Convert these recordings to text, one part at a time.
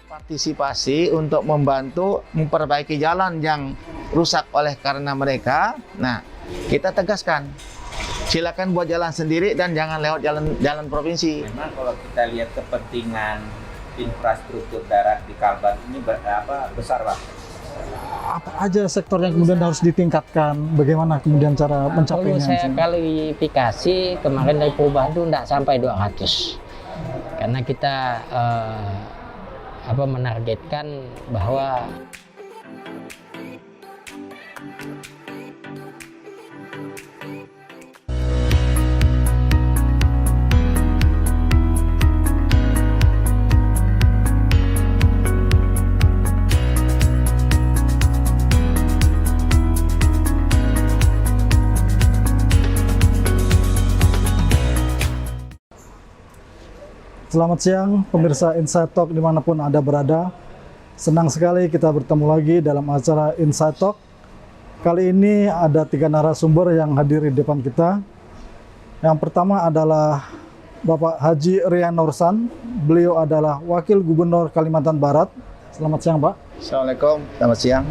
partisipasi untuk membantu memperbaiki jalan yang rusak oleh karena mereka. Nah, kita tegaskan, silakan buat jalan sendiri dan jangan lewat jalan provinsi. Memang kalau kita lihat kepentingan infrastruktur darat di Kalbar ini besar, Pak. Apa aja sektor yang kemudian harus ditingkatkan? Bagaimana kemudian cara mencapainya? Kalau saya kalifikasi kemarin dari perubahan itu tidak sampai 200. Karena kita menargetkan bahwa Selamat siang pemirsa Inside Talk dimanapun Anda berada. Senang sekali kita bertemu lagi dalam acara Inside Talk. Kali ini ada 3 narasumber yang hadir di depan kita. Yang pertama adalah Bapak Haji Rian Norsan. Beliau adalah Wakil Gubernur Kalimantan Barat. Selamat siang, Pak. Assalamualaikum, selamat siang.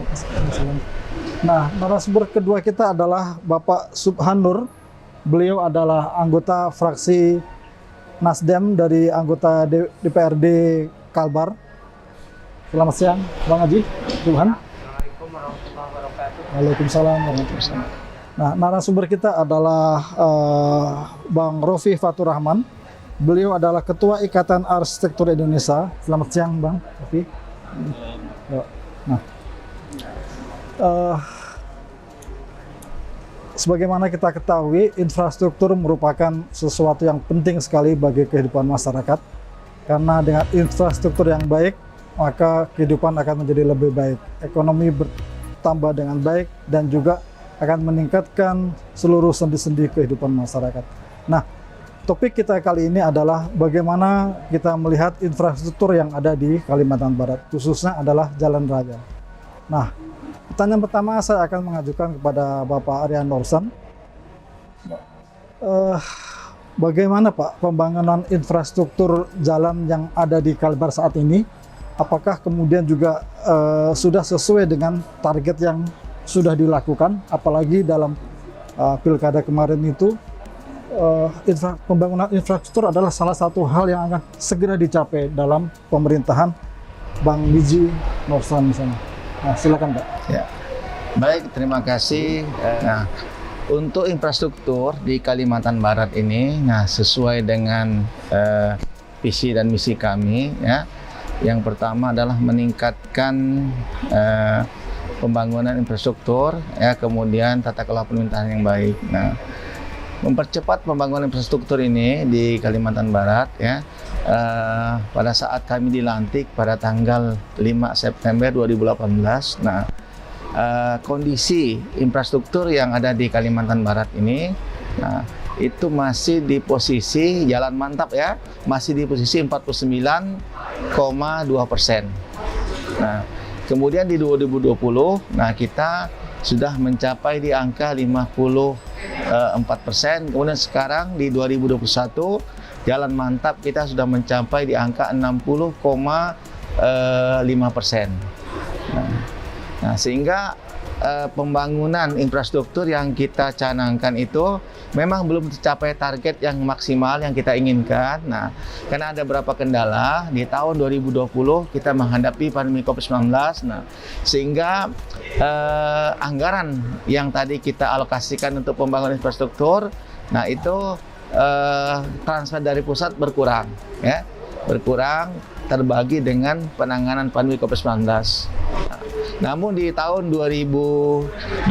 Nah, narasumber kedua kita adalah Bapak Subhan Nur. Beliau adalah anggota fraksi Nasdem dari anggota DPRD Kalbar. Selamat siang, Bang Haji Subhan. Assalamualaikum warahmatullahi wabarakatuh. Waalaikumsalam warahmatullahi wabarakatuh. Nah, narasumber kita adalah Bang Rofi Fatur Rahman. Beliau adalah Ketua Ikatan Arsitektur Indonesia. Selamat siang, Bang Rofi. Nah, sebagaimana kita ketahui, infrastruktur merupakan sesuatu yang penting sekali bagi kehidupan masyarakat. Karena dengan infrastruktur yang baik, maka kehidupan akan menjadi lebih baik. Ekonomi bertambah dengan baik dan juga akan meningkatkan seluruh sendi-sendi kehidupan masyarakat. Nah, topik kita kali ini adalah bagaimana kita melihat infrastruktur yang ada di Kalimantan Barat, khususnya adalah jalan raya. Nah, pertanyaan pertama saya akan mengajukan kepada Bapak Rian Norsan. Bagaimana Pak pembangunan infrastruktur jalan yang ada di Kalbar saat ini? Apakah kemudian juga sudah sesuai dengan target yang sudah dilakukan? Apalagi dalam pilkada kemarin itu, pembangunan infrastruktur adalah salah satu hal yang akan segera dicapai dalam pemerintahan Bang Haji Norsan misalnya. Nah, silakan Pak. Ya. Baik, terima kasih. Nah, untuk infrastruktur di Kalimantan Barat ini, nah sesuai dengan visi dan misi kami, ya. Yang pertama adalah meningkatkan pembangunan infrastruktur, ya, kemudian tata kelola pemerintahan yang baik. Nah, mempercepat pembangunan infrastruktur ini di Kalimantan Barat, ya. Pada saat kami dilantik pada tanggal 5 September 2018, nah kondisi infrastruktur yang ada di Kalimantan Barat ini, nah itu masih di posisi jalan mantap, ya, masih di posisi 49,2%. Nah, kemudian di 2020, nah kita sudah mencapai di angka 54%. Kemudian sekarang di 2021 jalan mantap kita sudah mencapai di angka 60,5%. Nah, sehingga pembangunan infrastruktur yang kita canangkan itu memang belum tercapai target yang maksimal yang kita inginkan. Nah, karena ada beberapa kendala di tahun 2020 kita menghadapi pandemi COVID-19. Nah, sehingga anggaran yang tadi kita alokasikan untuk pembangunan infrastruktur, nah itu transfer dari pusat berkurang, ya, berkurang terbagi dengan penanganan pandemi COVID-19. Namun di tahun 2021,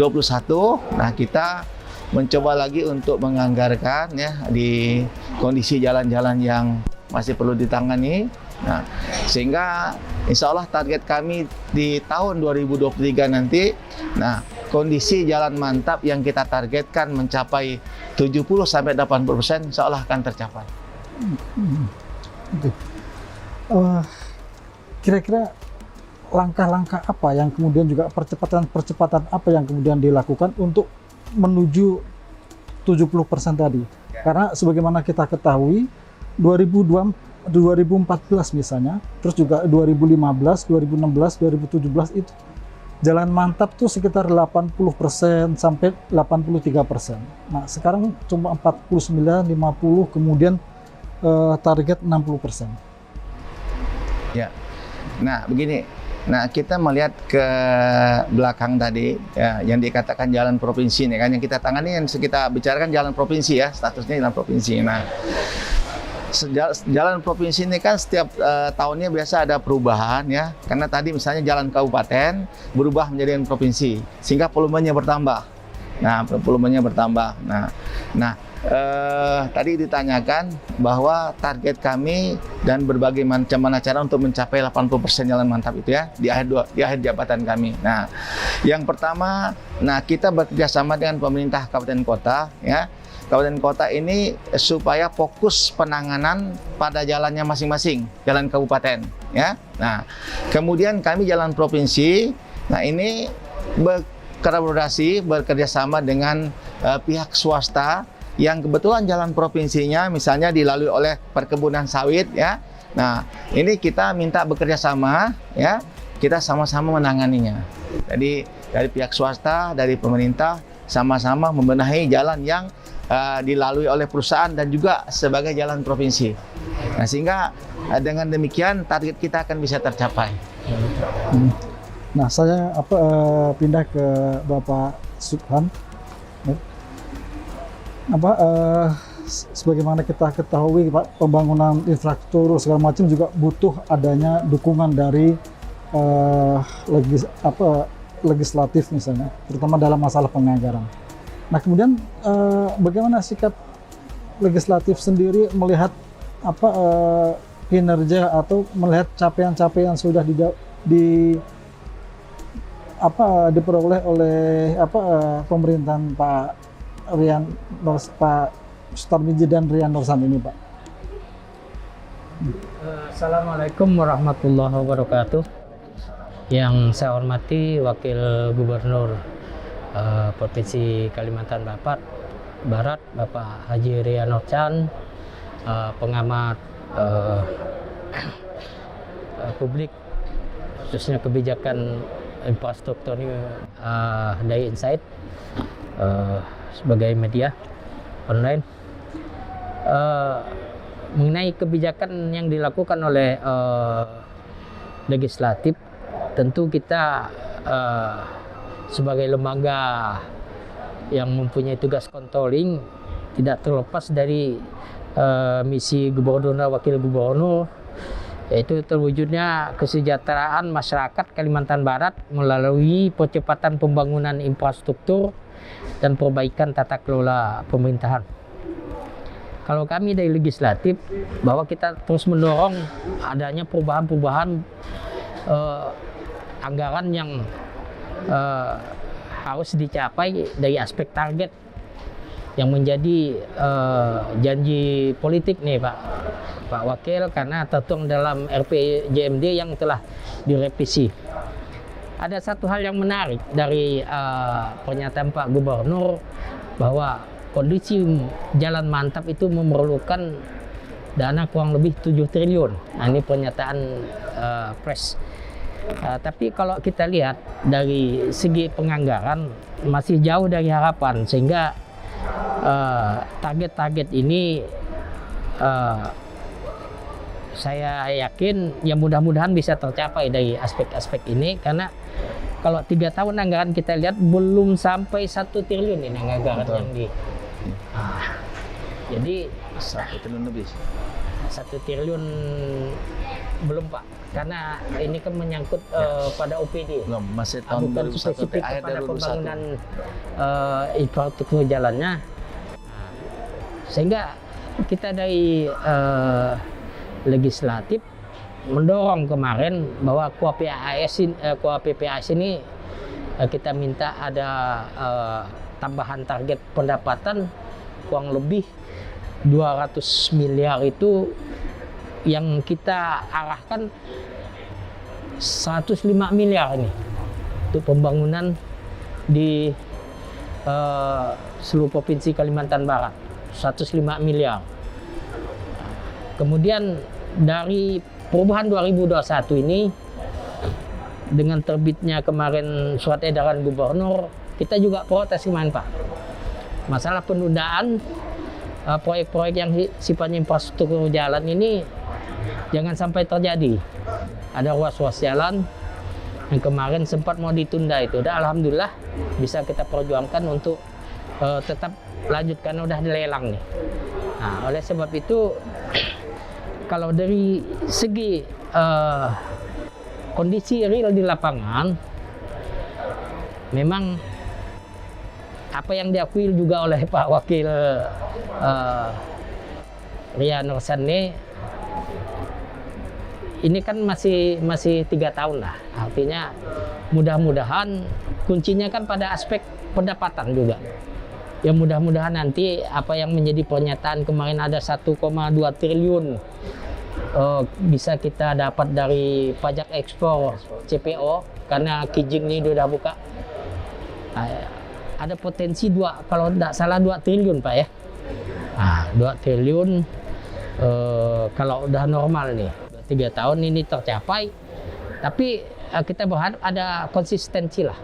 nah kita mencoba lagi untuk menganggarkan, ya, di kondisi jalan-jalan yang masih perlu ditangani. Nah, sehingga insya Allah target kami di tahun 2023 nanti, nah kondisi jalan mantap yang kita targetkan mencapai 70-80%, insya Allah akan tercapai. Kira-kira langkah-langkah apa yang kemudian juga percepatan apa yang kemudian dilakukan untuk menuju 70% tadi? Karena sebagaimana kita ketahui 2024 2014 misalnya, terus juga 2015, 2016, 2017 itu jalan mantap tuh sekitar 80% sampai 83%. Nah, sekarang cuma 49, 50, kemudian target 60%. Ya. Nah, begini. Nah, kita melihat ke belakang tadi ya, yang dikatakan jalan provinsi nih kan, yang kita tangani, yang kita bicarakan jalan provinsi ya, statusnya jalan provinsi. Nah, jalan provinsi ini kan setiap tahunnya biasa ada perubahan ya, karena tadi misalnya jalan kabupaten berubah menjadi jalan provinsi sehingga volumenya bertambah. Nah, volumenya bertambah. Nah, tadi ditanyakan bahwa target kami dan berbagai macam cara untuk mencapai 80% jalan mantap itu ya di akhir jabatan kami. Nah, yang pertama, kita bekerjasama dengan pemerintah kabupaten kota ya. Kabupaten kota ini supaya fokus penanganan pada jalannya masing-masing, jalan kabupaten ya. Nah, kemudian kami jalan provinsi, ini berkolaborasi, bekerjasama dengan pihak swasta yang kebetulan jalan provinsinya misalnya dilalui oleh perkebunan sawit ya. Nah, ini kita minta bekerja sama ya, kita sama-sama menanganinya. Jadi dari pihak swasta, dari pemerintah sama-sama membenahi jalan yang dilalui oleh perusahaan dan juga sebagai jalan provinsi. Nah, sehingga dengan demikian target kita akan bisa tercapai. Nah, saya pindah ke Bapak Subhan. Sebagaimana kita ketahui, Pak, pembangunan infrastruktur segala macam juga butuh adanya dukungan dari legislatif misalnya, terutama dalam masalah penganggaran. Nah, kemudian bagaimana sikap legislatif sendiri melihat kinerja atau melihat capaian-capaian sudah diperoleh oleh pemerintahan Pak Sutarmiji dan Rian Nursan ini, Pak? Assalamualaikum warahmatullahi wabarakatuh. Yang saya hormati Wakil Gubernur Provinsi Kalimantan Barat, Bapak Haji Rian Nursan, pengamat publik, khususnya kebijakan infrastruktur dari Insight sebagai media online, mengenai kebijakan yang dilakukan oleh legislatif. Tentu kita sebagai lembaga yang mempunyai tugas controlling tidak terlepas dari misi gubernur dan wakil gubernur, yaitu terwujudnya kesejahteraan masyarakat Kalimantan Barat melalui percepatan pembangunan infrastruktur dan perbaikan tata kelola pemerintahan. Kalau kami dari legislatif, bahwa kita terus mendorong adanya perubahan-perubahan anggaran yang harus dicapai dari aspek target yang menjadi janji politik nih Pak Wakil, karena tertuang dalam RPJMD yang telah direvisi. Ada satu hal yang menarik dari pernyataan Pak Gubernur, bahwa kondisi jalan mantap itu memerlukan dana kurang lebih 7 triliun. Nah, ini pernyataan pres. Tapi kalau kita lihat dari segi penganggaran masih jauh dari harapan, sehingga target-target ini saya yakin ya mudah-mudahan bisa tercapai dari aspek-aspek ini, karena kalau 3 tahun anggaran kita lihat belum sampai 1 triliun ini anggaran yang di jadi 1 triliun lebih. 1 triliun belum, Pak, karena ini kan menyangkut pada OPD, belum, masih tahun bukan 2021 spesifik akhir kepada 2021 pembangunan infrastruktur jalannya. Sehingga kita dari legislatif mendorong kemarin bahwa KUA PPAS ini kita minta ada tambahan target pendapatan kurang lebih 200 miliar, itu yang kita arahkan 105 miliar ini untuk pembangunan di seluruh provinsi Kalimantan Barat, 105 miliar. Kemudian dari perubahan 2021 ini, dengan terbitnya kemarin surat edaran gubernur, kita juga protes kemarin Pak. Masalah penundaan proyek-proyek yang sifatnya infrastruktur jalan ini jangan sampai terjadi. Ada ruas-ruas jalan yang kemarin sempat mau ditunda itu, udah alhamdulillah bisa kita perjuangkan untuk tetap lanjut karena udah dilelang nih. Nah, oleh sebab itu kalau dari segi kondisi real di lapangan, memang apa yang diakui juga oleh Pak Wakil Ria Nursani, ini kan masih 3 tahun lah. Artinya mudah-mudahan kuncinya kan pada aspek pendapatan juga. Ya mudah-mudahan nanti apa yang menjadi pernyataan kemarin ada 1,2 triliun bisa kita dapat dari pajak ekspor CPO karena Kijing ini sudah buka. Ada potensi kalau tidak salah 2 triliun Pak ya. 2 triliun kalau udah normal nih 3 tahun ini tercapai, tapi kita berharap ada konsistensi lah,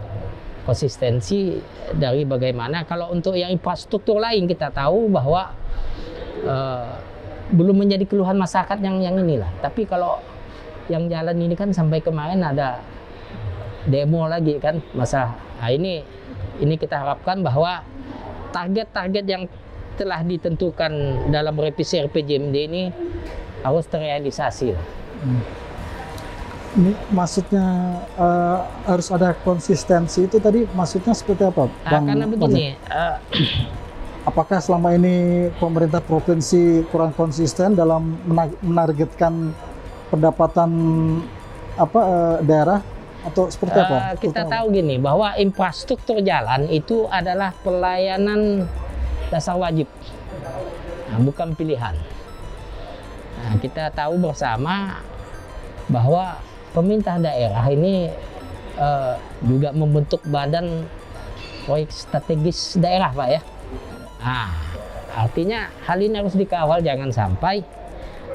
konsistensi dari bagaimana. Kalau untuk yang infrastruktur lain kita tahu bahwa belum menjadi keluhan masyarakat yang inilah, tapi kalau yang jalan ini kan sampai kemarin ada demo lagi kan masalah. Ini kita harapkan bahwa target-target yang telah ditentukan dalam revisi RPJMD ini harus terrealisasi. Ini maksudnya harus ada konsistensi, itu tadi maksudnya seperti apa, Bang? Karena begini, apakah selama ini pemerintah provinsi kurang konsisten dalam menargetkan pendapatan daerah atau seperti apa? Kita tahu gini bahwa infrastruktur jalan itu adalah pelayanan dasar wajib, bukan pilihan. Kita tahu bersama bahwa pemerintah daerah ini juga membentuk badan proyek strategis daerah Pak ya. Artinya hal ini harus dikawal, jangan sampai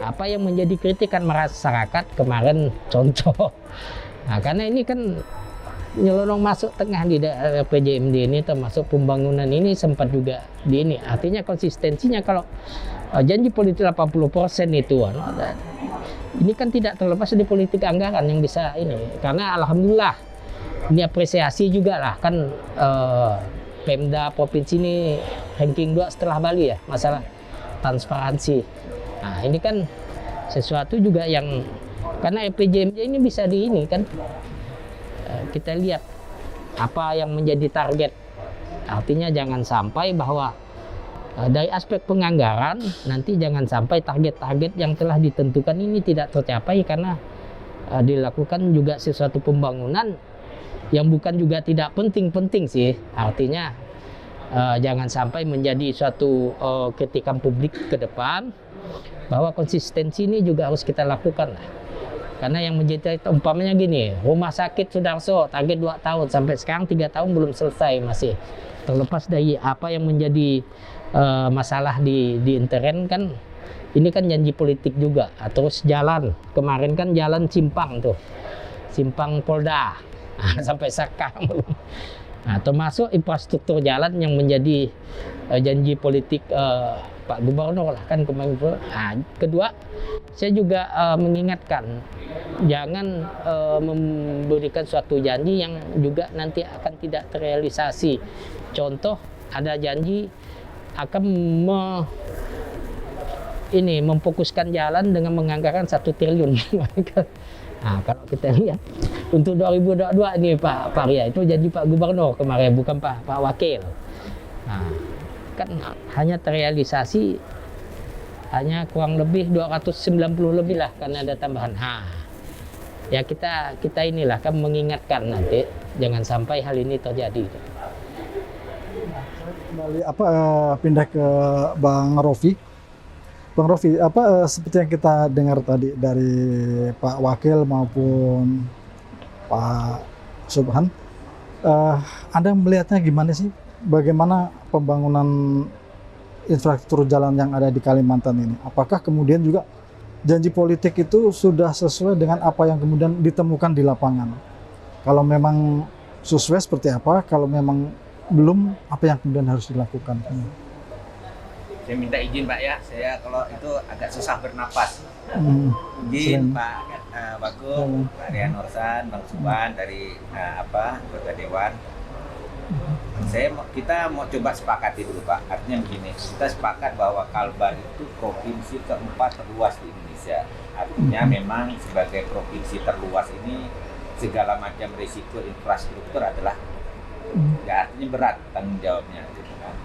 apa yang menjadi kritikan masyarakat kemarin contoh. Karena ini kan nyelonong masuk tengah di RPJMD ini, termasuk pembangunan ini sempat juga di ini. Artinya konsistensinya kalau janji politik 80% itu ini kan tidak terlepas dari politik anggaran yang bisa ini. Karena alhamdulillah ini apresiasi juga lah kan, Pemda provinsi ini ranking 2 setelah Bali ya masalah transparansi. Ini kan sesuatu juga yang karena RPJMD ini bisa di ini kan, kita lihat apa yang menjadi target. Artinya jangan sampai bahwa dari aspek penganggaran nanti jangan sampai target-target yang telah ditentukan ini tidak tercapai karena dilakukan juga sesuatu pembangunan yang bukan juga tidak penting-penting sih. Artinya jangan sampai menjadi suatu kritikan publik ke depan, bahwa konsistensi ini juga harus kita lakukan lah. Karena yang menjadi umpamanya gini, rumah sakit Sudarso target 2 tahun sampai sekarang 3 tahun belum selesai masih. Terlepas dari apa yang menjadi masalah di intern kan, ini kan janji politik juga. Terus jalan, kemarin kan jalan Simpang tuh, Simpang Polda, sampai sekarang belum. Termasuk infrastruktur jalan yang menjadi janji politik Pak Gubernur lah kan kemarin. Kedua, saya juga mengingatkan jangan memberikan suatu janji yang juga nanti akan tidak terrealisasi. Contoh, ada janji akan memfokuskan jalan dengan menganggarkan 1 triliun. Kalau kita lihat untuk 2022 ini Pak Ria itu jadi Pak Gubernur kemarin, bukan Pak Wakil. Kan hanya terrealisasi hanya kurang lebih 290 lebih lah karena ada tambahan. Ya kita inilah kan mengingatkan nanti jangan sampai hal ini terjadi. Kembali pindah ke Bang Rofi. Bang Rofi, seperti yang kita dengar tadi dari Pak Wakil maupun Pak Subhan, Anda melihatnya gimana sih? Bagaimana pembangunan infrastruktur jalan yang ada di Kalimantan ini? Apakah kemudian juga janji politik itu sudah sesuai dengan apa yang kemudian ditemukan di lapangan. Kalau memang sesuai seperti apa, kalau memang belum, apa yang kemudian harus dilakukan. Saya minta izin Pak ya, saya kalau itu agak susah bernapas. Izin Pak Bagong, Pak Rian Norsan, Bang Suban dari anggota Dewan. Kita mau coba sepakati dulu Pak. Artinya begini, kita sepakat bahwa Kalbar itu provinsi keempat terluas di Indonesia. Artinya memang sebagai provinsi terluas ini segala macam risiko infrastruktur adalah ya artinya berat tanggung jawabnya gitu kan.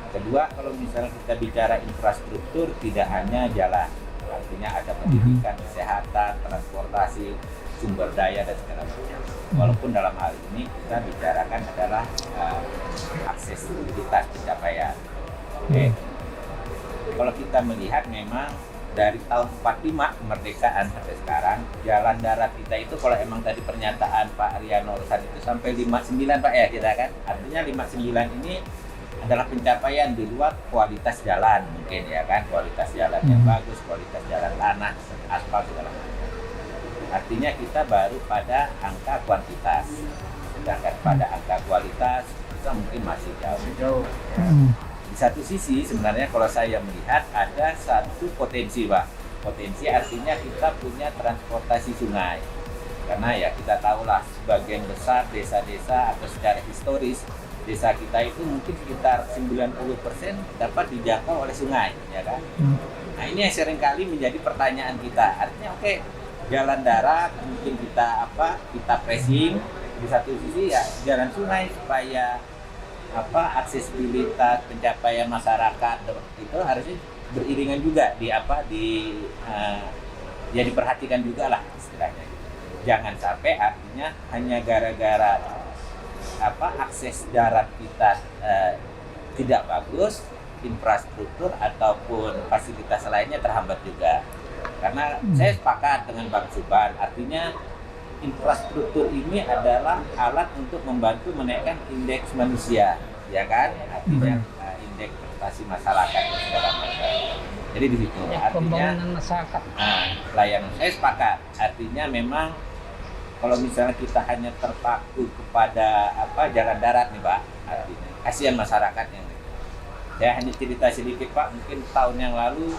Kedua, kalau misalnya kita bicara infrastruktur tidak hanya jalan, artinya ada pendidikan, kesehatan, transportasi, sumber daya dan segala macam. Walaupun dalam hal ini kita bicarakan adalah aksesibilitas pencapaian. Oke. Kalau kita melihat memang dari tahun 45 kemerdekaan sampai sekarang, jalan darat kita itu kalau emang tadi pernyataan Pak Rian Norsan itu sampai 59 Pak ya kita kan. Artinya 59 ini adalah pencapaian di luar kualitas jalan mungkin ya kan, kualitas jalan yang bagus, kualitas jalan tanah, aspal segala macam. Artinya kita baru pada angka kuantitas, sedangkan pada angka kualitas kita mungkin masih jauh. Di satu sisi sebenarnya kalau saya melihat ada satu potensi Pak. Potensi artinya kita punya transportasi sungai. Karena ya kita tahulah sebagian besar desa-desa atau secara historis desa kita itu mungkin sekitar 90% dapat dijangkau oleh sungai, ya kan? Nah ini yang seringkali menjadi pertanyaan kita. Artinya oke, jalan darat mungkin kita pressing, di satu sisi ya jalan sungai supaya aksesibilitas pencapaian masyarakat itu harusnya beriringan juga diperhatikan juga lah istilahnya. Jangan sampai artinya hanya gara-gara akses darat kita tidak bagus, infrastruktur ataupun fasilitas lainnya terhambat juga. Karena saya sepakat dengan Bang Suban, artinya infrastruktur ini adalah alat untuk membantu menaikkan indeks manusia, ya kan? Artinya indeks prestasi masyarakat dan segala macam. Jadi di situ artinya pembangunan masyarakat. Layanan saya sepakat. Artinya memang kalau misalnya kita hanya terpaku kepada jalan darat nih Pak, artinya kasihan masyarakatnya. Saya hanya cerita sedikit Pak, mungkin tahun yang lalu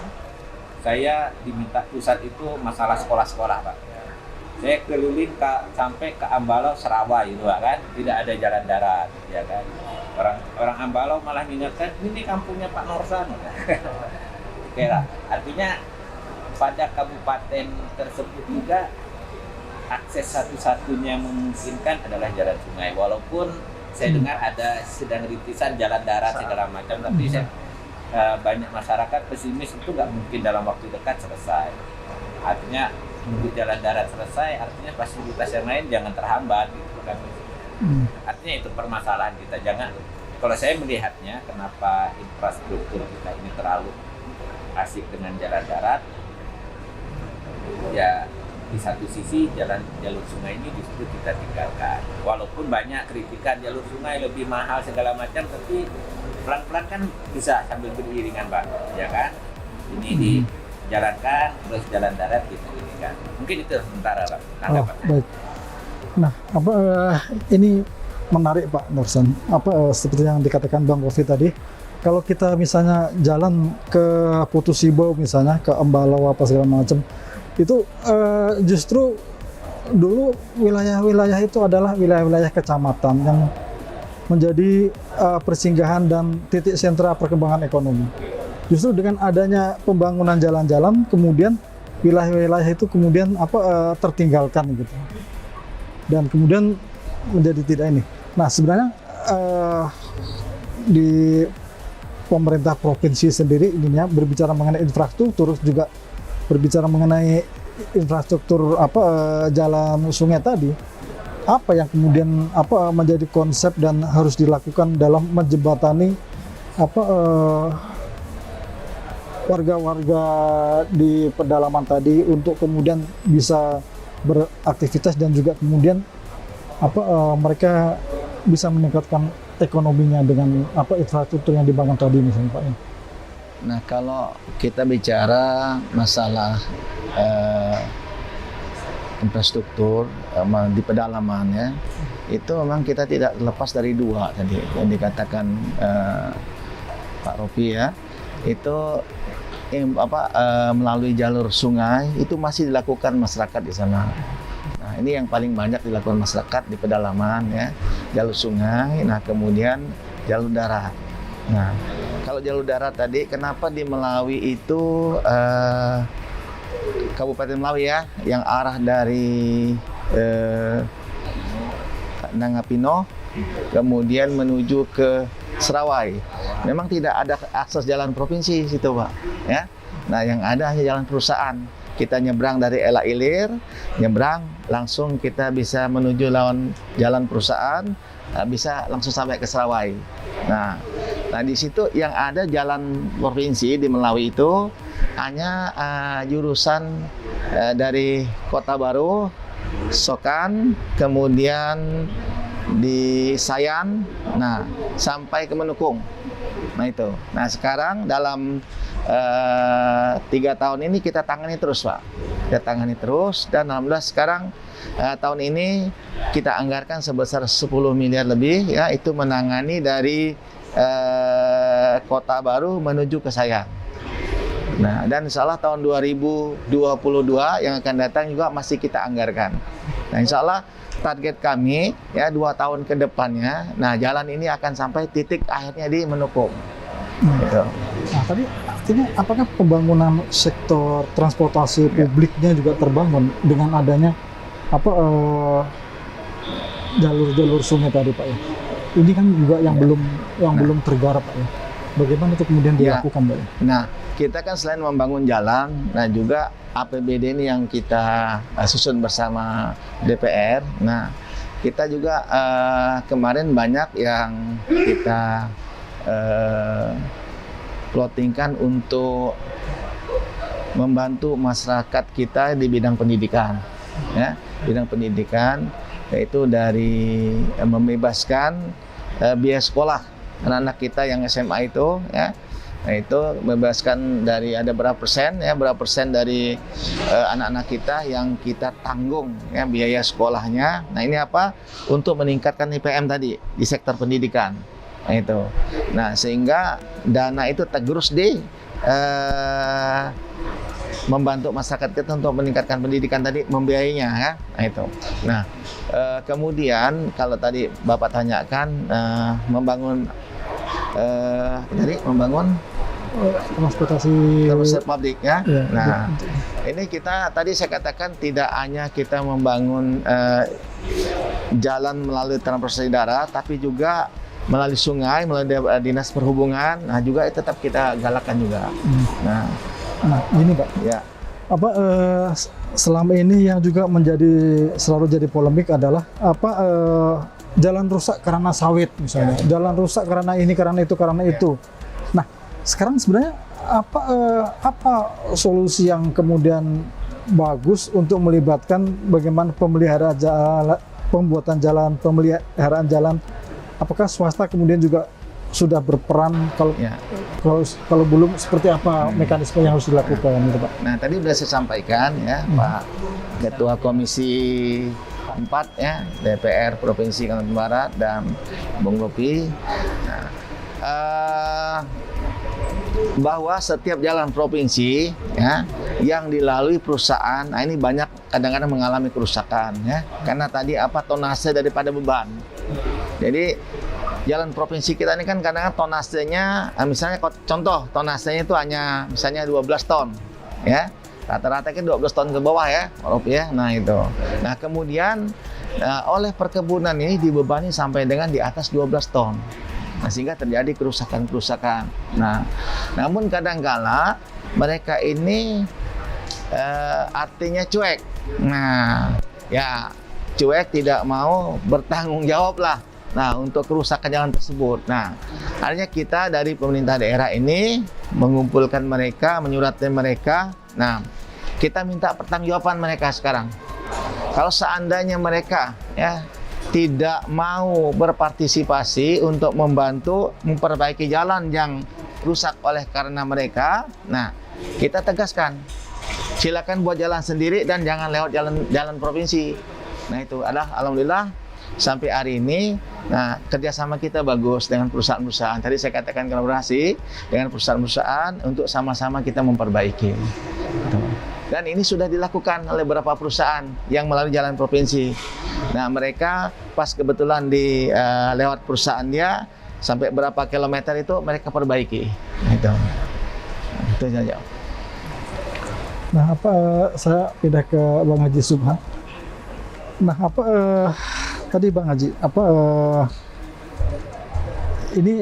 saya diminta pusat itu masalah sekolah-sekolah Pak. Saya keliling sampai ke Ambalau, Sarawak gitu kan, tidak ada jalan darat, ya kan. Orang Ambalau malah mengingatkan ini kampungnya Pak Norsan. Oke lah, artinya pada kabupaten tersebut juga akses satu-satunya memungkinkan adalah jalan sungai. Walaupun saya dengar ada sedang rintisan jalan darat segala macam, tapi banyak masyarakat pesimis itu nggak mungkin dalam waktu dekat selesai. Artinya menunggu jalan darat selesai, artinya fasilitas yang lain jangan terhambat gitu kan. Artinya itu permasalahan kita. Jangan, kalau saya melihatnya kenapa infrastruktur kita ini terlalu asik dengan jalan darat, ya di satu sisi jalur sungai ini justru kita tinggalkan. Walaupun banyak kritikan jalur sungai lebih mahal segala macam, tapi pelan-pelan kan bisa sambil beriringan Pak, ya kan? Ini dijalankan, terus jalan darat gitu kan. Mungkin itu sementara Pak. Baik. Nah, ini menarik Pak Norsan. Seperti yang dikatakan Bang Rofi tadi, kalau kita misalnya jalan ke Putu Sibo misalnya, ke Embalau apa segala macam, itu justru dulu wilayah-wilayah itu adalah wilayah-wilayah kecamatan yang menjadi persinggahan dan titik sentra perkembangan ekonomi. Justru dengan adanya pembangunan jalan-jalan, kemudian wilayah-wilayah itu kemudian tertinggalkan gitu, dan kemudian menjadi tidak ini. Nah sebenarnya di pemerintah provinsi sendiri ininya berbicara mengenai infrastruktur, juga berbicara mengenai infrastruktur jalan sungai tadi, apa yang kemudian menjadi konsep dan harus dilakukan dalam menjembatani warga-warga di pedalaman tadi untuk kemudian bisa beraktivitas dan juga kemudian mereka bisa meningkatkan ekonominya dengan infrastruktur yang dibangun tadi misalnya Pak. Nah, kalau kita bicara masalah infrastruktur di pedalamannya itu memang kita tidak lepas dari dua tadi yang dikatakan Pak Ropi ya, itu melalui jalur sungai itu masih dilakukan masyarakat di sana. Nah, ini yang paling banyak dilakukan masyarakat di pedalaman ya, jalur sungai. Nah, kemudian jalur darat. Nah, kalau jalur darat tadi kenapa di Melawi itu Kabupaten Melawi ya, yang arah dari Nangapino kemudian menuju ke Serawai. Memang tidak ada akses jalan provinsi situ, Pak. Ya. Nah, yang ada hanya jalan perusahaan. Kita nyebrang dari Ela Ilir, nyebrang langsung kita bisa menuju lawan jalan perusahaan, bisa langsung sampai ke Serawai. Nah, di situ yang ada jalan provinsi di Melawi itu hanya jurusan dari Kota Baru, Sokan, kemudian di Sayan, nah sampai ke Menukung. Nah itu. Nah sekarang dalam 3 tahun ini kita tangani terus, Pak. Kita tangani terus dan alhamdulillah sekarang tahun ini kita anggarkan sebesar 10 miliar lebih ya, itu menangani dari Kota Baru menuju ke Sayan. Nah, dan insya Allah tahun 2022 yang akan datang juga masih kita anggarkan. Nah, insya Allah target kami ya 2 tahun ke depannya, nah jalan ini akan sampai titik akhirnya di Menukung. Gitu. Nah, tadi artinya apakah pembangunan sektor transportasi publiknya juga terbangun dengan adanya jalur-jalur sungai tadi, Pak ya? Ini kan juga yang belum tergarap, Pak ya. Bagaimana itu kemudian dilakukan, Pak ya? Nah, kita kan selain membangun jalan, nah juga APBD ini yang kita susun bersama DPR. Nah, kita juga kemarin banyak yang kita plottingkan untuk membantu masyarakat kita di bidang pendidikan, ya, bidang pendidikan, yaitu dari membebaskan biaya sekolah anak-anak kita yang SMA itu, ya. Nah, itu membebaskan dari ada berapa persen dari anak-anak kita yang kita tanggung ya biaya sekolahnya. Nah, ini apa? Untuk meningkatkan IPM tadi di sektor pendidikan. Nah, itu. Nah, sehingga dana itu tergerus di membantu masyarakat kita untuk meningkatkan pendidikan tadi, membiayainya ya. Nah, itu. Nah, kemudian kalau tadi Bapak tanyakan membangun transportasi publik ya. Nah, ini kita tadi saya katakan tidak hanya kita membangun jalan melalui transportasi darat, tapi juga melalui sungai, melalui dinas perhubungan. Nah, juga tetap kita galakkan juga. Nah, ini Pak. Ya. Selama ini yang juga selalu jadi polemik adalah jalan rusak karena sawit misalnya, jalan rusak karena ini, karena itu, karena itu. Nah, sekarang sebenarnya apa solusi yang kemudian bagus untuk melibatkan bagaimana pembuatan jalan, pemeliharaan jalan? Apakah swasta kemudian juga sudah berperan? Kalau belum, seperti apa mekanisme yang harus dilakukan, gitu, Pak? Nah, tadi sudah saya sampaikan ya, Pak Ketua Komisi 4 ya, DPR Provinsi Kalimantan Barat dan Bung Ropi. Nah, bahwa setiap jalan provinsi ya yang dilalui perusahaan, nah ini banyak kadang-kadang mengalami kerusakan ya, karena tadi tonase daripada beban. Jadi jalan provinsi kita ini kan kadang-kadang tonasenya, misalnya contoh tonasenya itu hanya misalnya 12 ton ya, rata-rata kan 12 ton ke bawah ya, ya. Nah itu. Nah kemudian oleh perkebunan ini dibebani sampai dengan di atas 12 ton. Nah, sehingga terjadi kerusakan-kerusakan. Nah, namun kadang-kala mereka ini artinya cuek. Nah, ya cuek, tidak mau bertanggung jawab lah. Nah, untuk kerusakan jalan tersebut. Nah, artinya kita dari pemerintah daerah ini mengumpulkan mereka, menyuratkan mereka. Nah, kita minta pertanggungjawaban mereka sekarang. Kalau seandainya mereka ya tidak mau berpartisipasi untuk membantu memperbaiki jalan yang rusak oleh karena mereka, nah kita tegaskan silakan buat jalan sendiri dan jangan lewat jalan provinsi. Nah itu adalah alhamdulillah sampai hari ini, nah kerjasama kita bagus dengan perusahaan-perusahaan. Tadi saya katakan kolaborasi dengan perusahaan-perusahaan untuk sama-sama kita memperbaiki. Dan ini sudah dilakukan oleh beberapa perusahaan yang melalui jalan provinsi. Nah mereka pas kebetulan di lewat perusahaan dia sampai berapa kilometer itu mereka perbaiki. Itu saja. Nah, saya pindah ke Bang Haji Subhan. Nah, tadi Bang Haji, ini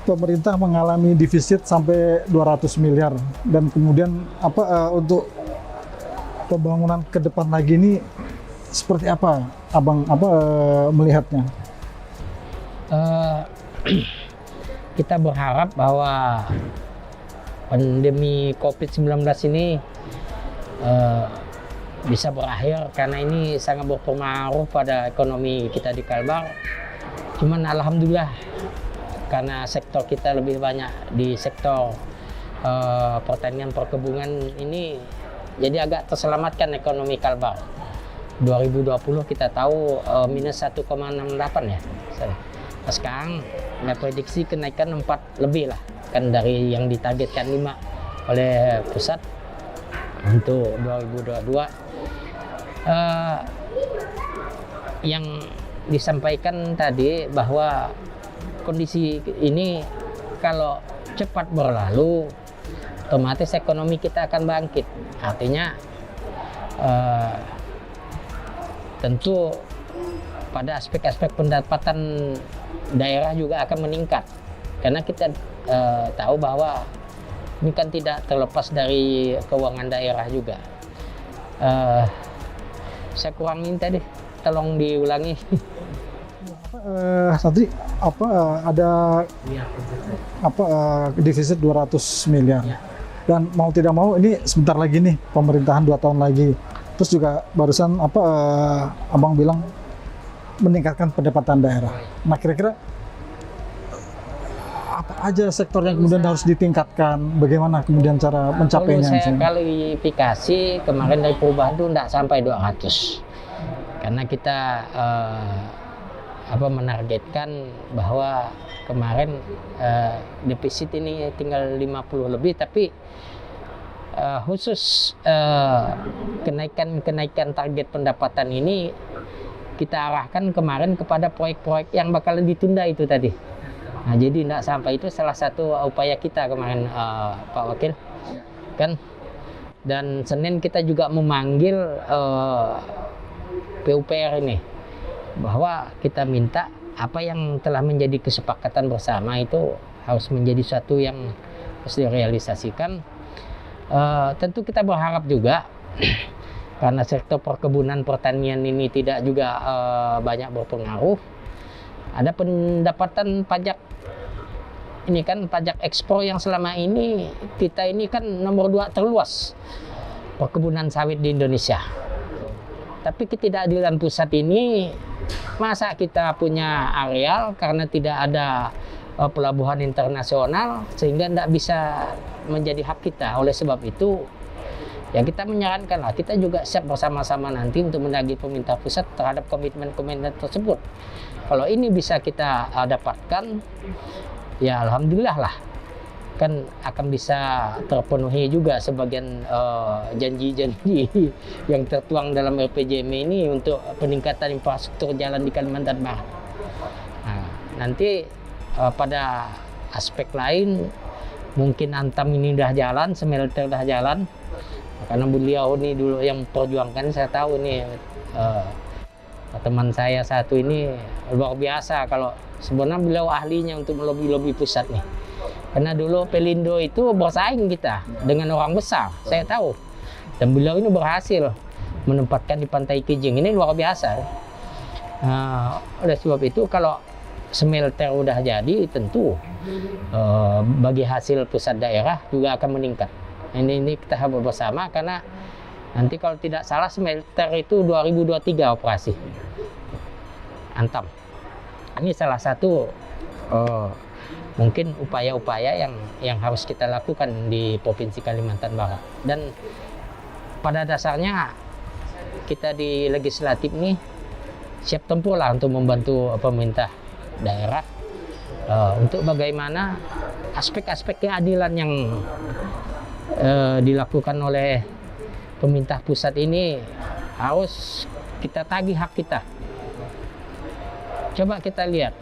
pemerintah mengalami defisit sampai 200 miliar dan kemudian untuk pembangunan ke depan lagi ini seperti apa Abang melihatnya? Kita berharap bahwa pandemi COVID-19 ini bisa berakhir karena ini sangat berpengaruh pada ekonomi kita di Kalbar. Cuman alhamdulillah karena sektor kita lebih banyak di sektor pertanian perkebunan ini, jadi agak terselamatkan ekonomi Kalbar. 2020 kita tahu minus 1,68 ya. Sekarang ada prediksi kenaikan 4 lebih lah, kan dari yang ditargetkan 5 oleh pusat untuk 2022. Yang disampaikan tadi bahwa kondisi ini kalau cepat berlalu, otomatis ekonomi kita akan bangkit. Artinya tentu pada aspek-aspek pendapatan daerah juga akan meningkat. Karena kita tahu bahwa ini kan tidak terlepas dari keuangan daerah juga. Saya kurang minta deh, tolong diulangi. Tadi ada defisit 200 miliar dan mau tidak mau ini sebentar lagi nih pemerintahan 2 tahun lagi, terus juga barusan Abang bilang meningkatkan pendapatan daerah. Nah kira-kira apa aja sektor yang kemudian harus ditingkatkan, bagaimana kemudian cara mencapainya? Saya klarifikasi, kemarin dari perubahan itu tidak sampai 200 karena kita menargetkan bahwa kemarin defisit ini tinggal 50 lebih, tapi khusus kenaikan target pendapatan ini kita arahkan kemarin kepada proyek-proyek yang bakalan ditunda itu tadi. Nah, jadi tidak sampai, itu salah satu upaya kita kemarin Pak Wakil kan. Dan Senin kita juga memanggil PUPR ini, bahwa kita minta apa yang telah menjadi kesepakatan bersama itu harus menjadi satu yang harus direalisasikan. Tentu kita berharap juga karena sektor perkebunan pertanian ini tidak juga banyak berpengaruh, ada pendapatan pajak. Ini kan pajak ekspor yang selama ini kita ini kan nomor 2 terluas perkebunan sawit di Indonesia. Tapi ketidakadilan pusat ini, masa kita punya areal karena tidak ada pelabuhan internasional sehingga tidak bisa menjadi hak kita. Oleh sebab itu ya kita menyarankan lah, kita juga siap bersama-sama nanti untuk menagih pemerintah pusat terhadap komitmen-komitmen tersebut. Kalau ini bisa kita dapatkan, ya alhamdulillah lah, kan akan bisa terpenuhi juga sebagian janji-janji yang tertuang dalam RPJM ini untuk peningkatan infrastruktur jalan di Kalimantan Barat. Nah, nanti pada aspek lain mungkin Antam ini udah jalan, smelter udah jalan, karena beliau ini dulu yang perjuangkan. Saya tahu ini teman saya satu ini luar biasa, kalau sebenarnya beliau ahlinya untuk melobi-lobi pusat nih. Karena dulu Pelindo itu bersaing kita dengan orang besar, saya tahu. Dan beliau ini berhasil menempatkan di Pantai Kijing, ini luar biasa. Oleh sebab itu kalau smelter udah jadi, tentu bagi hasil pusat daerah juga akan meningkat. Ini kita harus bersama, karena nanti kalau tidak salah smelter itu 2023 operasi Antam. Ini salah satu mungkin upaya-upaya yang harus kita lakukan di Provinsi Kalimantan Barat. Dan pada dasarnya kita di legislatif nih siap tempur lah untuk membantu pemerintah daerah untuk bagaimana aspek-aspek keadilan yang dilakukan oleh pemerintah pusat ini harus kita tagih hak kita. Coba kita lihat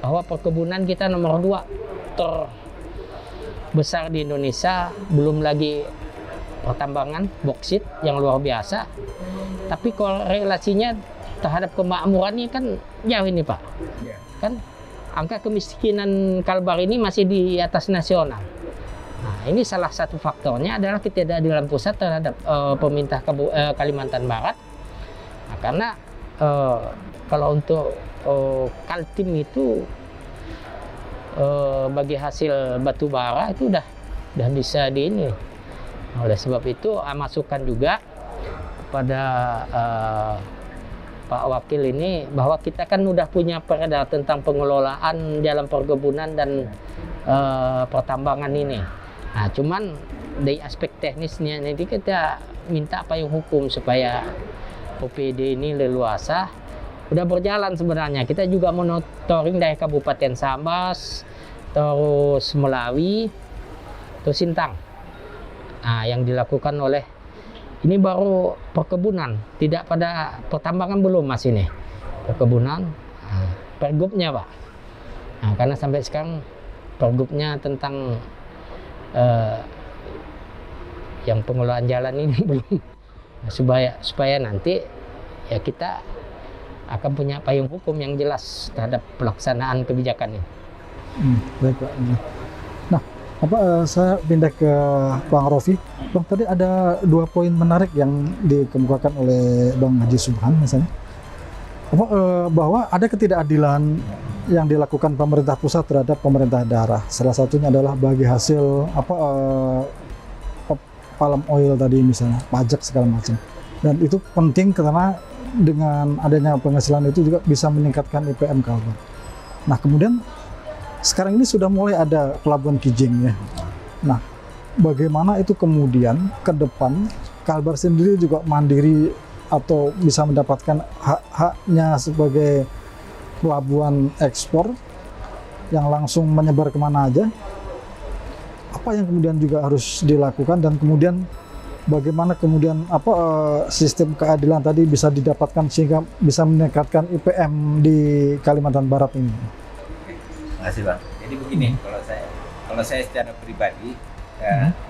bahwa perkebunan kita nomor 2 terbesar di Indonesia, belum lagi pertambangan boksit yang luar biasa, tapi korelasinya terhadap kemakmuran ini kan jauh ini Pak. Kan angka kemiskinan Kalbar ini masih di atas nasional. Nah, ini salah satu faktornya adalah ketidakadilan pusat terhadap pemerintah Kalimantan Barat. Nah, karena kalau untuk Kaltim itu bagi hasil batu bara itu udah bisa di ini. Oleh sebab itu masukan juga pada Pak Wakil ini bahwa kita kan udah punya perda tentang pengelolaan dalam perkebunan dan pertambangan ini. Nah, cuman dari aspek teknisnya nanti kita minta payung hukum supaya OPD ini leluasa. Udah berjalan sebenarnya. Kita juga monitoring dari Kabupaten Sambas, terus Melawi, terus Sintang. Nah, yang dilakukan oleh ini baru perkebunan, tidak pada pertambangan belum Mas ini. Perkebunan, pergubnya Pak. Nah, karena sampai sekarang pergubnya tentang yang pengelolaan jalan ini belum. Nah, supaya nanti ya kita akan punya payung hukum yang jelas terhadap pelaksanaan kebijakan ini. Baik Pak. Nah, saya pindah ke Bang Rofi. Bang, tadi ada 2 poin menarik yang dikemukakan oleh Bang Haji Subhan misalnya. Bahwa ada ketidakadilan yang dilakukan pemerintah pusat terhadap pemerintah daerah. Salah satunya adalah bagi hasil palm oil tadi misalnya, pajak segala macam. Dan itu penting karena dengan adanya penghasilan itu juga bisa meningkatkan IPM Kalbar. Nah, kemudian sekarang ini sudah mulai ada pelabuhan Kijing ya. Nah, bagaimana itu kemudian ke depan Kalbar sendiri juga mandiri atau bisa mendapatkan hak-haknya sebagai pelabuhan ekspor yang langsung menyebar kemana aja? Apa yang kemudian juga harus dilakukan dan kemudian bagaimana kemudian sistem keadilan tadi bisa didapatkan sehingga bisa meningkatkan IPM di Kalimantan Barat ini? Terima kasih Bang. Jadi begini, kalau saya secara pribadi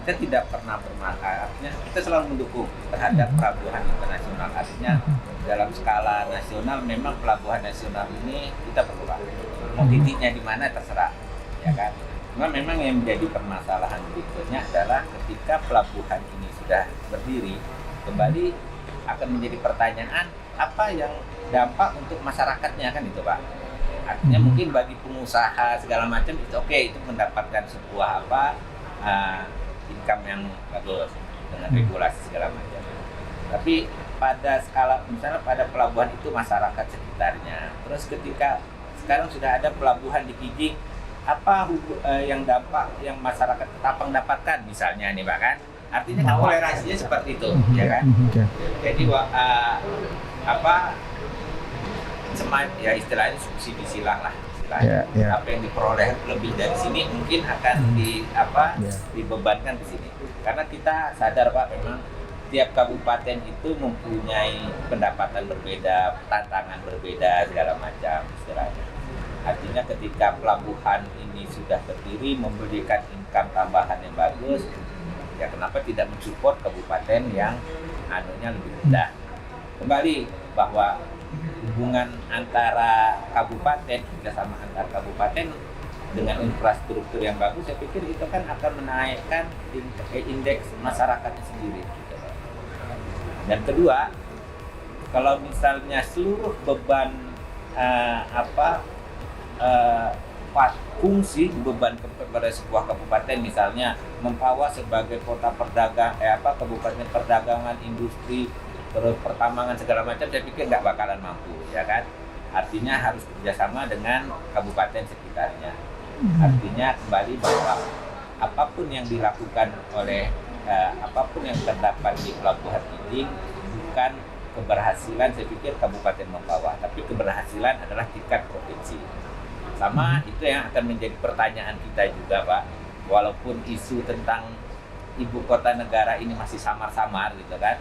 kita tidak pernah bermasalah, artinya kita selalu mendukung terhadap pelabuhan internasional. Artinya dalam skala nasional memang pelabuhan nasional ini kita perlu. Mau titiknya di mana terserah, ya kan? Cuma memang yang menjadi permasalahan berikutnya adalah ketika pelabuhan ini sudah berdiri, kembali akan menjadi pertanyaan apa yang dampak untuk masyarakatnya kan itu Pak. Artinya mungkin bagi pengusaha segala macam itu oke, itu mendapatkan sebuah income yang bagus dengan regulasi segala macam. Tapi pada skala misalnya pada pelabuhan itu masyarakat sekitarnya. Terus ketika sekarang sudah ada pelabuhan di Kijing, apa yang dampak yang masyarakat Ketapang dapatkan misalnya nih Pak kan? Artinya kan toleransinya seperti itu, ya kan? Jadi ya istilahnya subsidi silang lah istilahnya. Apa yang diperoleh lebih dari sini mungkin akan dibebankan di sini. Karena kita sadar Pak, memang tiap kabupaten itu mempunyai pendapatan berbeda, tantangan berbeda segala macam istilahnya. Artinya ketika pelabuhan ini sudah berdiri memberikan income tambahan yang bagus, ya kenapa tidak mensupport kabupaten yang anunya lebih rendah. Kembali bahwa hubungan antara kabupaten, kerjasama antar kabupaten dengan infrastruktur yang bagus, saya pikir itu kan akan menaikkan indeks masyarakatnya sendiri. Dan kedua, kalau misalnya seluruh beban fungsi dibebankan kepada sebuah kabupaten, misalnya Mempawah sebagai kota perdagang, kabupaten perdagangan, industri, terus pertambangan segala macam, saya pikir nggak bakalan mampu, ya kan? Artinya harus kerjasama dengan kabupaten sekitarnya. Artinya kembali bahwa apapun yang dilakukan oleh apapun yang terdapat di Pelabuhan ini bukan keberhasilan saya pikir Kabupaten Mempawah, tapi keberhasilan adalah tingkat provinsi. Sama itu yang akan menjadi pertanyaan kita juga, Pak. Walaupun isu tentang ibu kota negara ini masih samar-samar gitu kan.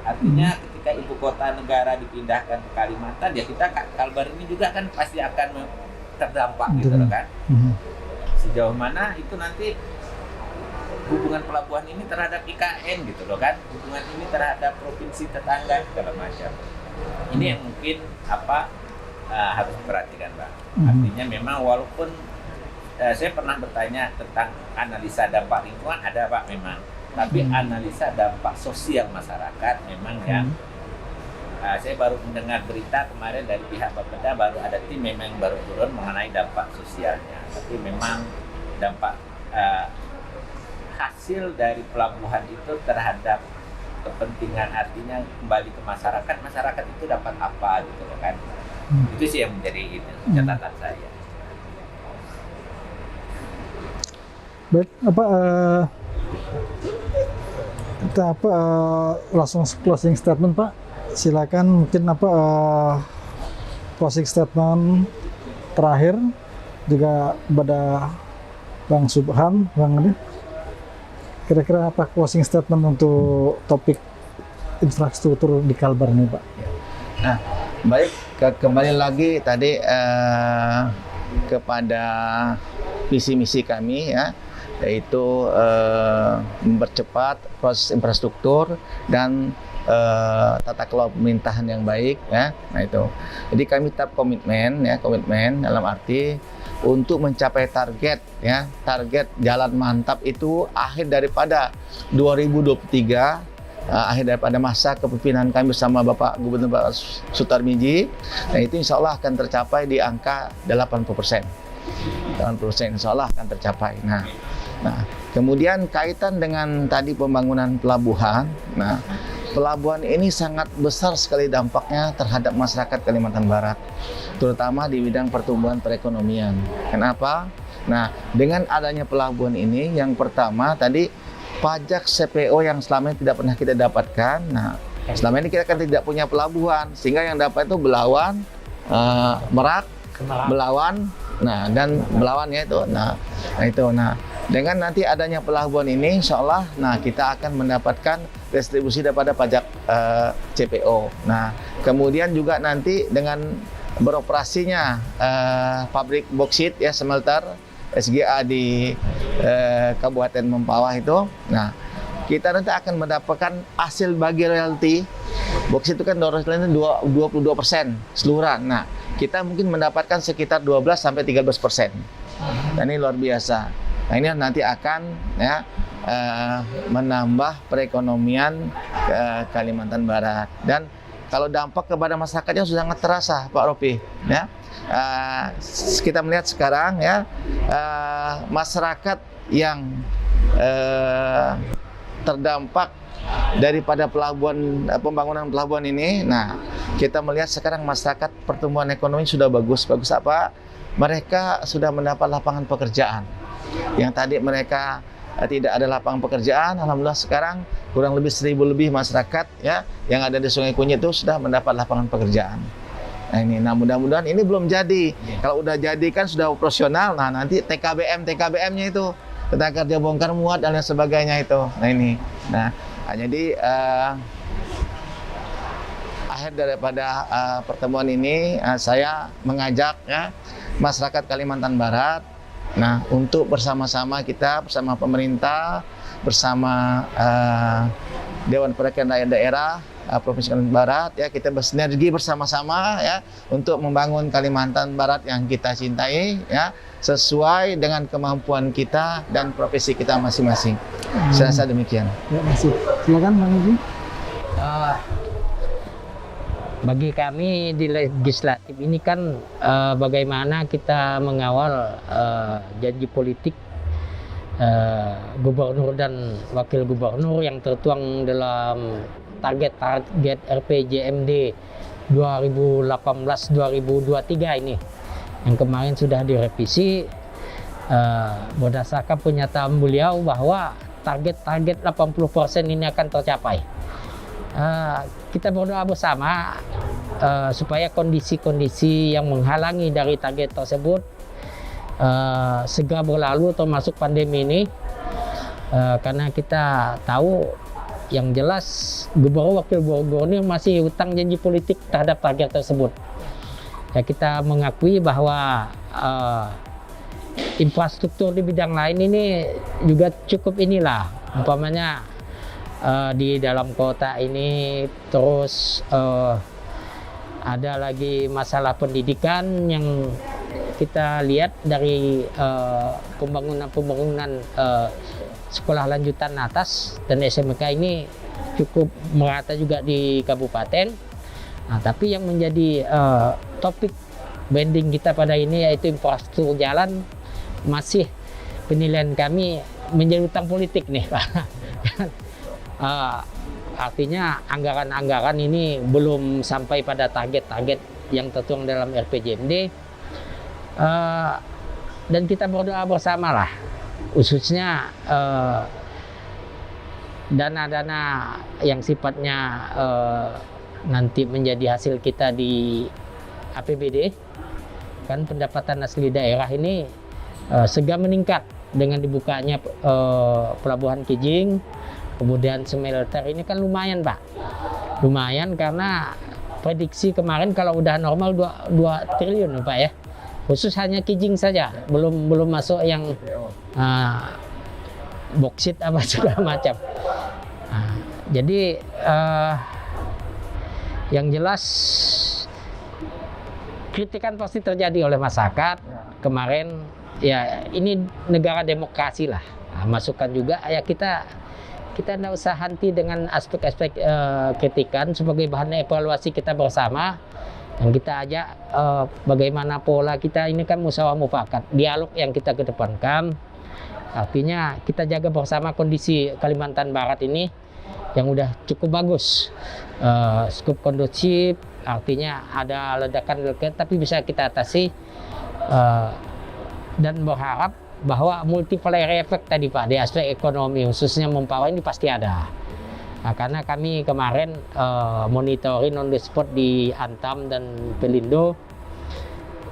Artinya ketika ibu kota negara dipindahkan ke Kalimantan, ya kita Kalbar ini juga kan pasti akan terdampak gitu loh kan. Sejauh mana itu nanti hubungan pelabuhan ini terhadap IKN gitu loh kan, hubungan ini terhadap provinsi tetangga segala macam. Ini yang mungkin harus diperhatikan, Pak. Artinya memang walaupun saya pernah bertanya tentang analisa dampak lingkungan ada, Pak, memang, tapi analisa dampak sosial masyarakat memang yang saya baru mendengar berita kemarin dari pihak Bapeda, baru ada tim memang baru turun mengenai dampak sosialnya, tapi memang dampak hasil dari pelabuhan itu terhadap kepentingan, artinya kembali ke masyarakat itu dapat apa gitu kan. Itu sih yang menjadi catatan saya. Baik, kita langsung closing statement, Pak. Silakan mungkin closing statement terakhir juga pada Bang Subhan, Bang Adi. Kira-kira apa closing statement untuk topik infrastruktur di Kalbar ini, Pak? Nah, baik, kembali lagi tadi kepada visi misi kami ya, yaitu mempercepat proses infrastruktur dan tata kelola pemerintahan yang baik ya. Nah itu. Jadi kami tetap komitmen dalam arti untuk mencapai target ya, target jalan mantap itu akhir daripada 2023, akhir daripada masa kepemimpinan kami bersama Bapak Gubernur Pak Sutarmiji. Nah itu insya Allah akan tercapai di angka 80%. 80% insya Allah akan tercapai. Nah, kemudian kaitan dengan tadi pembangunan pelabuhan. Nah, pelabuhan ini sangat besar sekali dampaknya terhadap masyarakat Kalimantan Barat, terutama di bidang pertumbuhan perekonomian. Kenapa? Nah, dengan adanya pelabuhan ini, yang pertama tadi pajak CPO yang selama ini tidak pernah kita dapatkan. Nah, selama ini kita kan tidak punya pelabuhan, sehingga yang dapat itu Belawan, Merak, Belawan, nah dan Belawan ya itu. Nah itu. Nah, dengan nanti adanya pelabuhan ini, insya Allah, nah kita akan mendapatkan distribusi daripada pajak CPO. Nah, kemudian juga nanti dengan beroperasinya pabrik boksit ya, smelter SGA di Kabupaten Mempawah itu, nah kita nanti akan mendapatkan hasil bagi royalti. Boksit itu kan royaltinya 22% seluruhan. Nah, kita mungkin mendapatkan sekitar 12-13%. Nah, ini luar biasa. Nah, ini nanti akan ya menambah perekonomian Kalimantan Barat, dan kalau dampak kepada masyarakatnya sudah sangat terasa, Pak Ropi ya. Kita melihat sekarang ya, masyarakat yang terdampak daripada pembangunan pelabuhan ini. Nah, kita melihat sekarang masyarakat pertumbuhan ekonomi sudah bagus apa? Mereka sudah mendapat lapangan pekerjaan. Yang tadi mereka tidak ada lapangan pekerjaan, alhamdulillah sekarang kurang lebih 1.000 lebih masyarakat ya yang ada di Sungai Kunyit itu sudah mendapat lapangan pekerjaan. Nah ini, nah mudah-mudahan ini belum jadi. Kalau udah jadi kan sudah operasional. Nah nanti TKBM-nya itu, tenaga kerja bongkar muat dan lain sebagainya itu. Nah ini, nah jadi akhir daripada pertemuan ini saya mengajak ya masyarakat Kalimantan Barat, nah untuk bersama-sama kita, bersama pemerintah, bersama Dewan Perwakilan Rakyat Daerah Provinsi Kalimantan Barat ya, kita bersinergi bersama-sama ya untuk membangun Kalimantan Barat yang kita cintai ya, sesuai dengan kemampuan kita dan profesi kita masing-masing. Saya rasa demikian. Ya, masih. Silakan Bang Edi. Bagi kami di legislatif ini kan bagaimana kita mengawal janji politik gubernur dan wakil gubernur yang tertuang dalam target RPJMD 2018-2023 ini, yang kemarin sudah direvisi. berdasarkan pernyataan beliau bahwa target 80% ini akan tercapai. Kita berdoa bersama supaya kondisi-kondisi yang menghalangi dari target tersebut segera berlalu, termasuk pandemi ini, karena kita tahu yang jelas gubernur wakil gubernur masih hutang janji politik terhadap target tersebut. Ya, kita mengakui bahwa infrastruktur di bidang lain ini juga cukup inilah, umpamanya di dalam kota ini, terus ada lagi masalah pendidikan yang kita lihat dari pembangunan sekolah lanjutan atas dan SMK ini cukup merata juga di kabupaten. Nah, tapi yang menjadi topik banding kita pada ini yaitu infrastruktur jalan, masih penilaian kami menjadi utang politik nih, Pak. Artinya anggaran-anggaran ini belum sampai pada target-target yang tertuang dalam RPJMD, dan kita berdoa bersama lah, khususnya dana-dana yang sifatnya nanti menjadi hasil kita di APBD, kan pendapatan asli daerah ini segera meningkat dengan dibukanya pelabuhan Kijing. Kemudian smelter ini kan lumayan, Pak. Lumayan karena prediksi kemarin kalau udah normal 2 triliun, Pak ya. Khusus hanya Kijing saja, belum masuk yang boksit apa segala macam. Jadi yang jelas kritikan pasti terjadi oleh masyarakat kemarin. Ya, ini negara demokrasi lah. Masukan juga ya kita tidak usah henti dengan aspek-aspek kritikan sebagai bahan evaluasi kita bersama, yang kita ajak bagaimana pola kita ini kan musyawarah mufakat, dialog yang kita kedepankan. Artinya kita jaga bersama kondisi Kalimantan Barat ini yang udah cukup bagus, cukup kondusif, artinya ada ledakan-ledakan tapi bisa kita atasi, dan berharap bahwa multiplier effect tadi Pak di aspek ekonomi khususnya Mempawah ini pasti ada. Nah, karena kami kemarin monitoring on the spot di Antam dan Pelindo,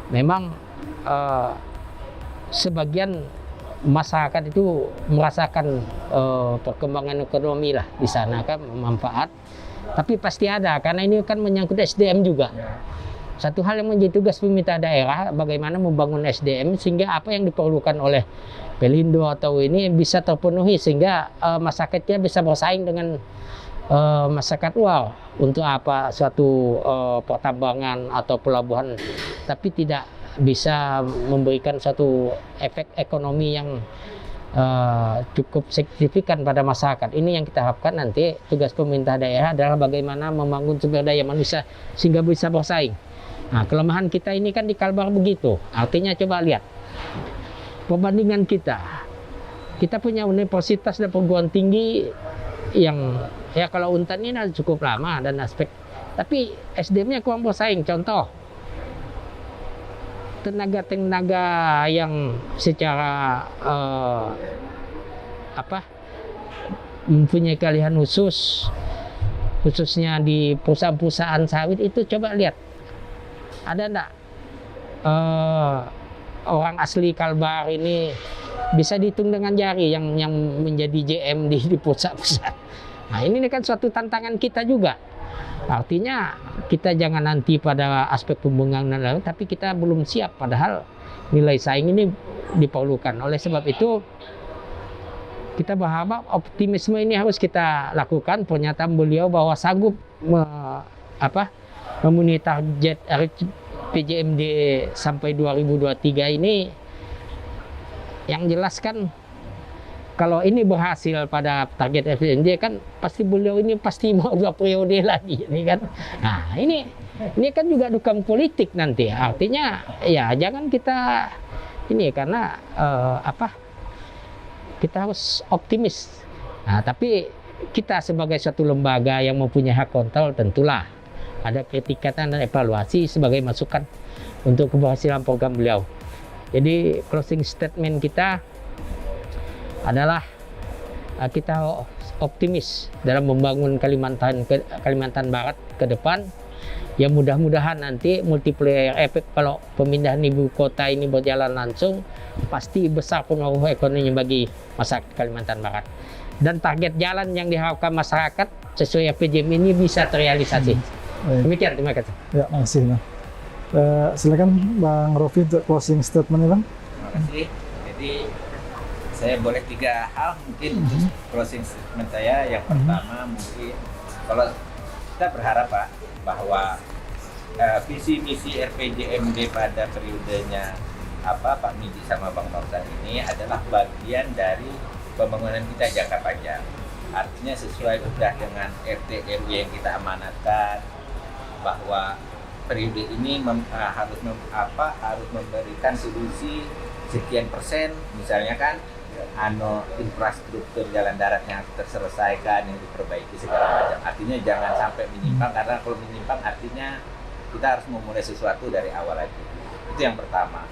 memang sebagian masyarakat itu merasakan perkembangan ekonomi lah di sana kan, manfaat. Tapi pasti ada karena ini kan menyangkut SDM juga. Satu hal yang menjadi tugas pemerintah daerah bagaimana membangun SDM sehingga apa yang diperlukan oleh Pelindo atau ini bisa terpenuhi sehingga masyarakatnya bisa bersaing dengan masyarakat luar untuk apa suatu pertambangan atau pelabuhan, tapi tidak bisa memberikan satu efek ekonomi yang cukup signifikan pada masyarakat. Ini yang kita harapkan nanti tugas pemerintah daerah adalah bagaimana membangun sumber daya manusia sehingga bisa bersaing. Nah, kelemahan kita ini kan di Kalbar begitu. Artinya coba lihat perbandingan kita punya universitas dan perguruan tinggi yang ya kalau Untan ini cukup lama dan aspek, tapi SDM-nya kurang bersaing. Contoh tenaga yang secara mempunyai keahlian khususnya di perusahaan-perusahaan sawit itu, coba lihat ada enggak orang asli Kalbar ini bisa dihitung dengan jari yang menjadi JM di pusat-pusat. Nah, ini kan suatu tantangan kita juga. Artinya kita jangan nanti pada aspek pembangunan, tapi kita belum siap padahal nilai saing ini diperlukan. Oleh sebab itu kita berharap optimisme ini harus kita lakukan. Pernyataan beliau bahwa sanggup memenuhi target RPJMD sampai 2023 ini, yang jelas kan kalau ini berhasil pada target RPJMD kan pasti beliau ini pasti mau 2 periode lagi ini kan. Nah, ini kan juga dukung politik nanti. Artinya ya jangan kita ini karena kita harus optimis. Nah, tapi kita sebagai suatu lembaga yang mempunyai hak kontrol tentulah ada kritikan dan evaluasi sebagai masukan untuk keberhasilan program beliau. Jadi closing statement kita adalah kita optimis dalam membangun Kalimantan Barat ke depan. Ya mudah-mudahan nanti multiplier efek kalau pemindahan ibu kota ini berjalan langsung, pasti besar pengaruh ekonomi bagi masyarakat Kalimantan Barat. Dan target jalan yang diharapkan masyarakat sesuai RPJM ini bisa terrealisasi. Demikian, terima kasih. Ya, makasih Bang. Silakan Bang Rofi untuk closing statement Bang. Terima kasih. Jadi saya boleh 3 hal mungkin untuk closing statement saya. Yang pertama mungkin kalau kita berharap Pak bahwa visi misi RPJMD pada periodenya Pak Midi sama Bang Maulana ini adalah bagian dari pembangunan kita jangka panjang. Artinya sesuai sudah dengan RT RW yang kita amanatkan bahwa periode ini harus memberikan solusi sekian persen, misalnya kan infrastruktur jalan darat yang terselesaikan, yang diperbaiki segala macam. Artinya jangan sampai menyimpang, karena kalau menyimpang artinya kita harus memulai sesuatu dari awal lagi. Itu yang pertama.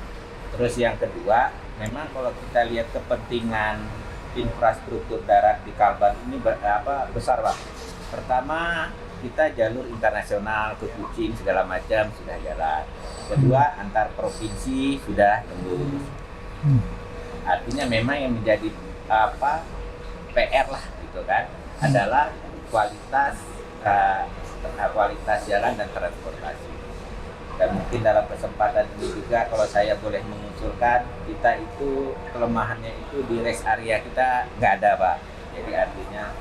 Terus yang kedua, memang kalau kita lihat kepentingan infrastruktur darat di Kalbar ini besar Pak. Pertama, kita jalur internasional ke Kucing segala macam sudah jalan. Kedua, antar provinsi sudah tembus. Artinya memang yang menjadi PR lah gitu kan adalah kualitas jalan dan transportasi. Dan mungkin dalam kesempatan ini juga kalau saya boleh mengusulkan, kita itu kelemahannya itu di rest area kita nggak ada Pak. Jadi artinya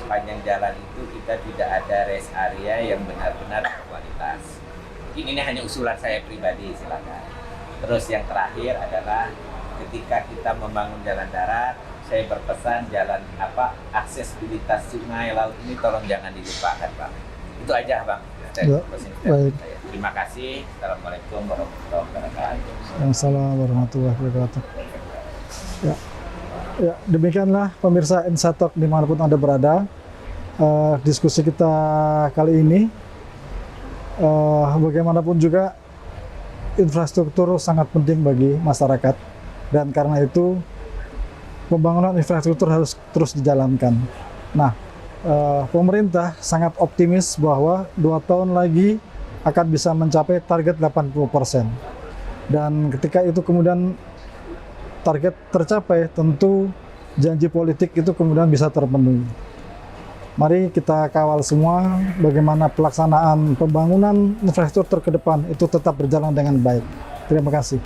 sepanjang jalan itu kita tidak ada rest area yang benar-benar berkualitas. Mungkin ini hanya usulan saya pribadi, silakan. Terus yang terakhir adalah ketika kita membangun jalan darat, saya berpesan jalan aksesibilitas sungai laut ini tolong jangan dilupakan Pak. Itu aja Bang. Baik. Terima kasih. Assalamualaikum warahmatullahi wabarakatuh. Waalaikumsalam warahmatullahi wabarakatuh. Ya, demikianlah pemirsa Inside Talk dimanapun Anda berada. Diskusi kita kali ini, bagaimanapun juga infrastruktur sangat penting bagi masyarakat, dan karena itu pembangunan infrastruktur harus terus dijalankan. Nah, pemerintah sangat optimis bahwa 2 tahun lagi akan bisa mencapai target 80%. Dan ketika itu kemudian target tercapai, tentu janji politik itu kemudian bisa terpenuhi. Mari kita kawal semua bagaimana pelaksanaan pembangunan infrastruktur ke depan itu tetap berjalan dengan baik. Terima kasih.